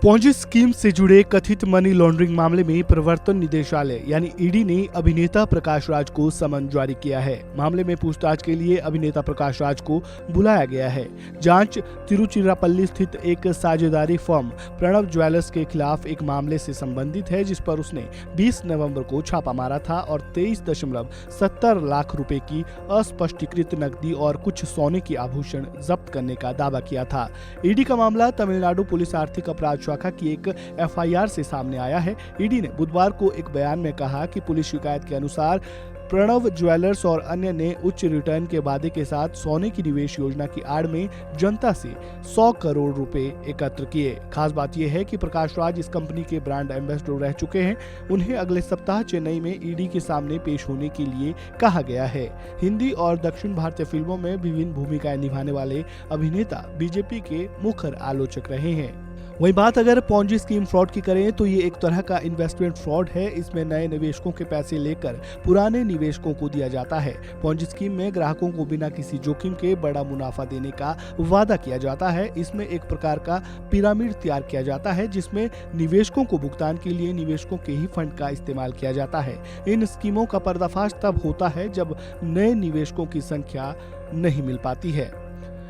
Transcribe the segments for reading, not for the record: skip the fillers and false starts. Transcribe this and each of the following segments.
Ponzi scheme से जुड़े कथित मनी लॉन्ड्रिंग मामले में प्रवर्तन निदेशालय यानी ईडी ने अभिनेता प्रकाश राज को समन जारी किया है। मामले में पूछताछ के लिए अभिनेता प्रकाश राज को बुलाया गया है। जांच तिरुचिरापल्ली स्थित एक साझेदारी फर्म प्रणव ज्वेलर्स के खिलाफ एक मामले से संबंधित है, जिस पर उसने 20 नवंबर को छापा मारा था और 23.70 लाख रुपए की अस्पष्टीकृत नकदी और कुछ सोने की आभूषण जब्त करने का दावा किया था। ईडी का मामला तमिलनाडु पुलिस आर्थिक अपराध शाखा की एक एफआईआर से सामने आया है। ईडी ने बुधवार को एक बयान में कहा कि पुलिस शिकायत के अनुसार प्रणव ज्वेलर्स और अन्य ने उच्च रिटर्न के वादे के साथ सोने की निवेश योजना की आड़ में जनता से 100 करोड़ रुपए एकत्र किए। खास बात यह है कि प्रकाश राज इस कंपनी के ब्रांड एम्बेसडर रह चुके हैं। उन्हें अगले सप्ताह चेन्नई में ईडी के सामने पेश होने के लिए कहा गया है। हिंदी और दक्षिण भारतीय फिल्मों में विभिन्न भूमिकाएं निभाने वाले अभिनेता बीजेपी के मुखर आलोचक रहे हैं। वही बात अगर पॉन्जी स्कीम फ्रॉड की करें तो ये एक तरह का इन्वेस्टमेंट फ्रॉड है। इसमें नए निवेशकों के पैसे लेकर पुराने निवेशकों को दिया जाता है। पॉन्जी स्कीम में ग्राहकों को बिना किसी जोखिम के बड़ा मुनाफा देने का वादा किया जाता है। इसमें एक प्रकार का पिरामिड तैयार किया जाता है, जिसमें निवेशकों को भुगतान के लिए निवेशकों के ही फंड का इस्तेमाल किया जाता है। इन स्कीमों का पर्दाफाश तब होता है जब नए निवेशकों की संख्या नहीं मिल पाती है।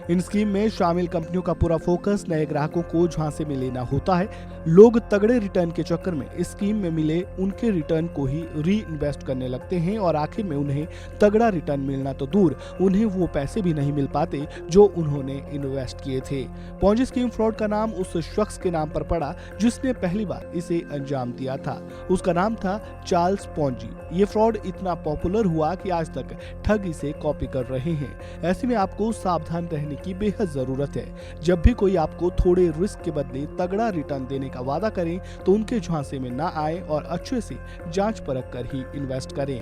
इन स्कीम में शामिल कंपनियों का पूरा फोकस नए ग्राहकों को झांसे में लेना होता है। लोग तगड़े रिटर्न के चक्कर में इस स्कीम में मिले उनके रिटर्न को ही री इन्वेस्ट करने लगते हैं और आखिर में उन्हें तगड़ा रिटर्न मिलना तो दूर, उन्हें वो पैसे भी नहीं मिल पाते जो उन्होंने इन्वेस्ट किए थे। पॉन्जी स्कीम फ्रॉड का नाम उस शख्स के नाम पर पड़ा जिसने पहली बार इसे अंजाम दिया था। उसका नाम था चार्ल्स पॉन्जी। ये फ्रॉड इतना पॉपुलर हुआ कि आज तक ठग इसे कॉपी कर रहे हैं। ऐसे में आपको सावधान रहने की बेहद जरूरत है। जब भी कोई आपको थोड़े रिस्क के बदले तगड़ा रिटर्न देने का वादा करें तो उनके झांसे में ना आए और अच्छे से जांच परख कर ही इन्वेस्ट करें।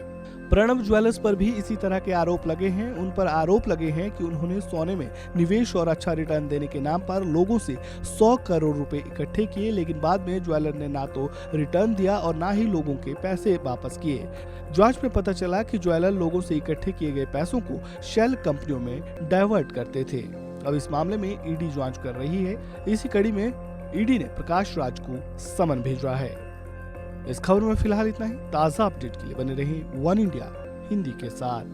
प्रणव ज्वेलर्स पर भी इसी तरह के आरोप लगे हैं। उन पर आरोप लगे हैं कि उन्होंने सोने में निवेश और अच्छा रिटर्न देने के नाम पर लोगों से 100 करोड़ रुपए इकट्ठे किए, लेकिन बाद में ज्वेलर ने ना तो रिटर्न दिया और ना ही लोगों के पैसे वापस किए। जांच में पता चला कि ज्वेलर लोगों से इकट्ठे किए गए पैसों को शेल कंपनियों में डाइवर्ट करते थे। अब इस मामले में ईडी जांच कर रही है। इसी कड़ी में ईडी ने प्रकाश राज को समन भेजा है। इस खबर में फिलहाल इतना ही। ताजा अपडेट के लिए बने रहें वन इंडिया हिंदी के साथ।